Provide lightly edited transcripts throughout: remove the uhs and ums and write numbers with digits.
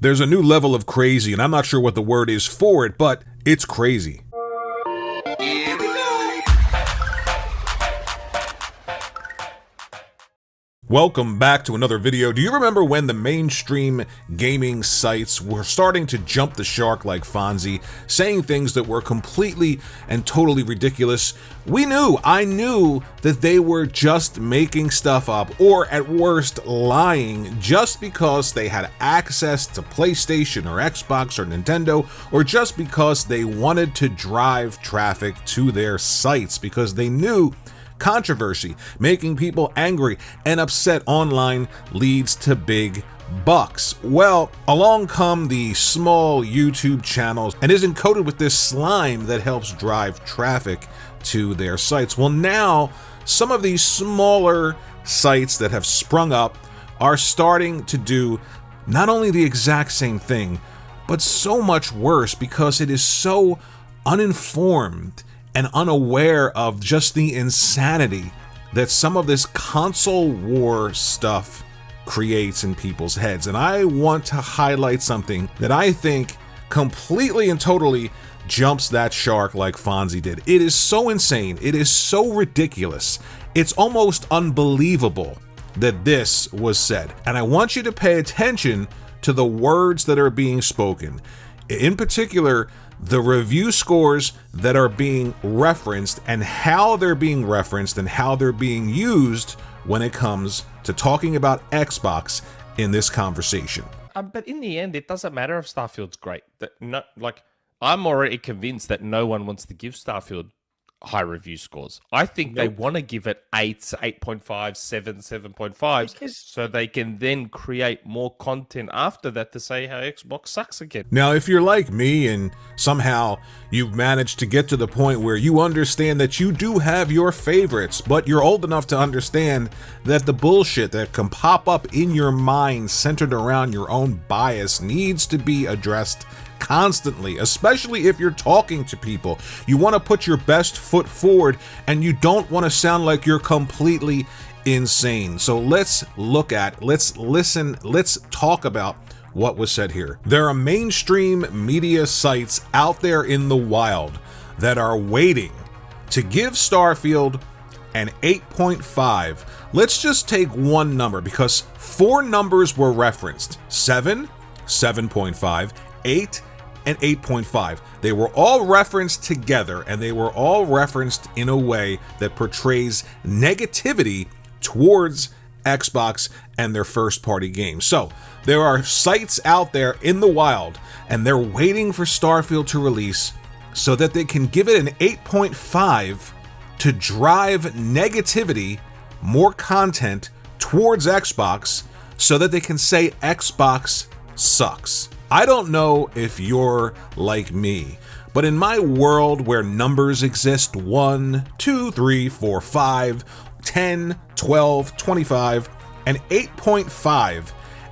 There's a new level of crazy, and I'm not sure what the word is for it, but it's crazy. Welcome back to another video. Do you remember when the mainstream gaming sites were starting to jump the shark like Fonzie, saying things that were completely and totally ridiculous? I knew that they were just making stuff up, or at worst lying, just because they had access to PlayStation or Xbox or Nintendo, or just because they wanted to drive traffic to their sites, because they knew controversy, making people angry and upset online, leads to big bucks. Well, along come the small YouTube channels and is encoded with this slime that helps drive traffic to their sites. Well, now some of these smaller sites that have sprung up are starting to do not only the exact same thing, but so much worse, because it is so uninformed and unaware of just the insanity that some of this console war stuff creates in people's heads. And I want to highlight something that I think completely and totally jumps that shark like Fonzie did. It is so insane. It is so ridiculous. It's almost unbelievable that this was said. And I want you to pay attention to the words that are being spoken. In particular, the review scores that are being referenced and how they're being referenced and how they're being used when it comes to talking about Xbox in this conversation. But in the end, it doesn't matter if Starfield's great. I'm already convinced that no one wants to give Starfield high review scores. I think they want to give it 8s, 8.5, 7, 7.5, so they can then create more content after that to say how Xbox sucks again. Now, if you're like me and somehow you've managed to get to the point where you understand that you do have your favorites, but you're old enough to understand that the bullshit that can pop up in your mind centered around your own bias needs to be addressed constantly, especially if you're talking to people. You want to put your best foot forward and you don't want to sound like you're completely insane. So let's listen, let's talk about what was said here. There are mainstream media sites out there in the wild that are waiting to give Starfield an 8.5. Let's just take one number, because 4 numbers were referenced: 7, 7.5, 8, and 8.5. They were all referenced together, and they were all referenced in a way that portrays negativity towards Xbox and their first-party games. So there are sites out there in the wild, and they're waiting for Starfield to release so that they can give it an 8.5 to drive negativity, more content towards Xbox, so that they can say Xbox sucks. I don't know if you're like me, but in my world where numbers exist, 1, 2, 3, 4, 5, 10, 12, 25, and 8.5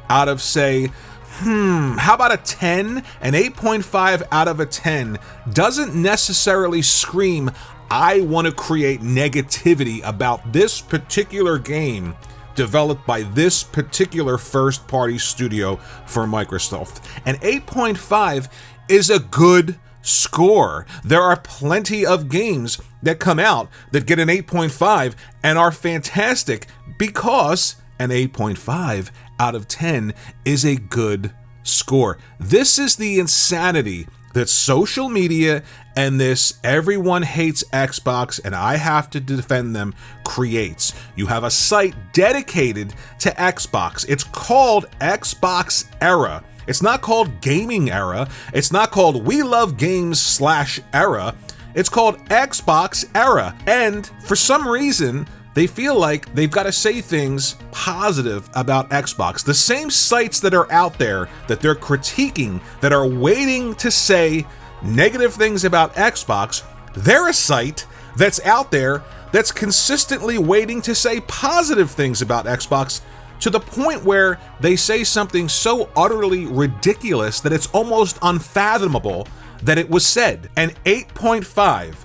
out of, say, how about a 10? An 8.5 out of a 10 doesn't necessarily scream, I want to create negativity about this particular game developed by this particular first-party studio for Microsoft. An 8.5 is a good score. There are plenty of games that come out that get an 8.5 and are fantastic, because an 8.5 out of 10 is a good score. This is the insanity that social media and this everyone hates Xbox and I have to defend them creates. You have a site dedicated to Xbox. It's called Xbox Era. It's not called Gaming Era. It's not called We Love Games /Era. It's called Xbox Era. And for some reason, they feel like they've got to say things positive about Xbox. The same sites that are out there that they're critiquing, that are waiting to say negative things about Xbox, they're a site that's out there that's consistently waiting to say positive things about Xbox, to the point where they say something so utterly ridiculous that it's almost unfathomable that it was said. An 8.5,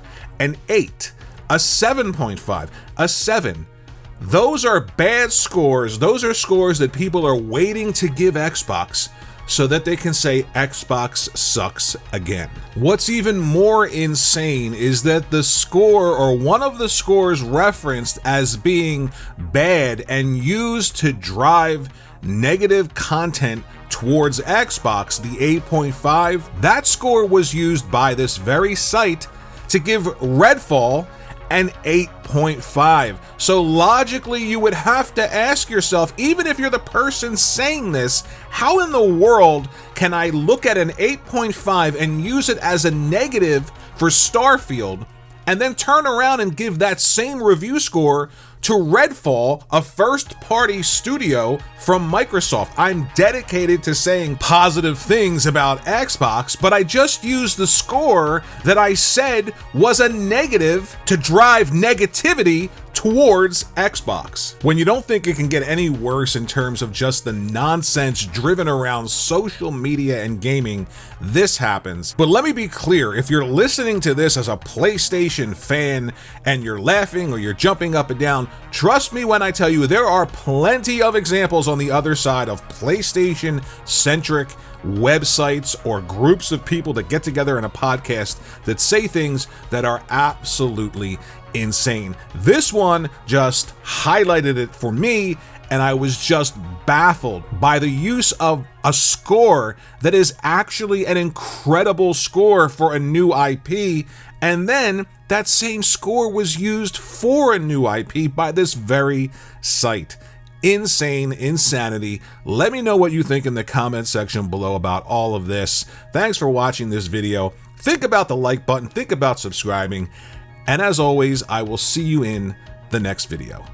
an 8, a 7.5, a 7. Those are bad scores. Those are scores that people are waiting to give Xbox so that they can say Xbox sucks again. What's even more insane is that the score, or one of the scores referenced as being bad and used to drive negative content towards Xbox, the 8.5, that score was used by this very site to give Redfall an 8.5. So logically, you would have to ask yourself, even if you're the person saying this, how in the world can I look at an 8.5 and use it as a negative for Starfield, and then turn around and give that same review score to Redfall, a first-party studio from Microsoft? I'm dedicated to saying positive things about Xbox, but I just used the score that I said was a negative to drive negativity towards Xbox. When you don't think it can get any worse in terms of just the nonsense driven around social media and gaming, this happens. But let me be clear, if you're listening to this as a PlayStation fan and you're laughing or you're jumping up and down, trust me when I tell you there are plenty of examples on the other side of PlayStation-centric websites or groups of people that get together in a podcast that say things that are absolutely insane. This one just highlighted it for me, and I was just baffled by the use of a score that is actually an incredible score for a new IP, and then that same score was used for a new IP by this very site. Insane insanity. Let me know what you think in the comment section below about all of this. Thanks for watching this video. Think about the like button, think about subscribing, and as always, I will see you in the next video.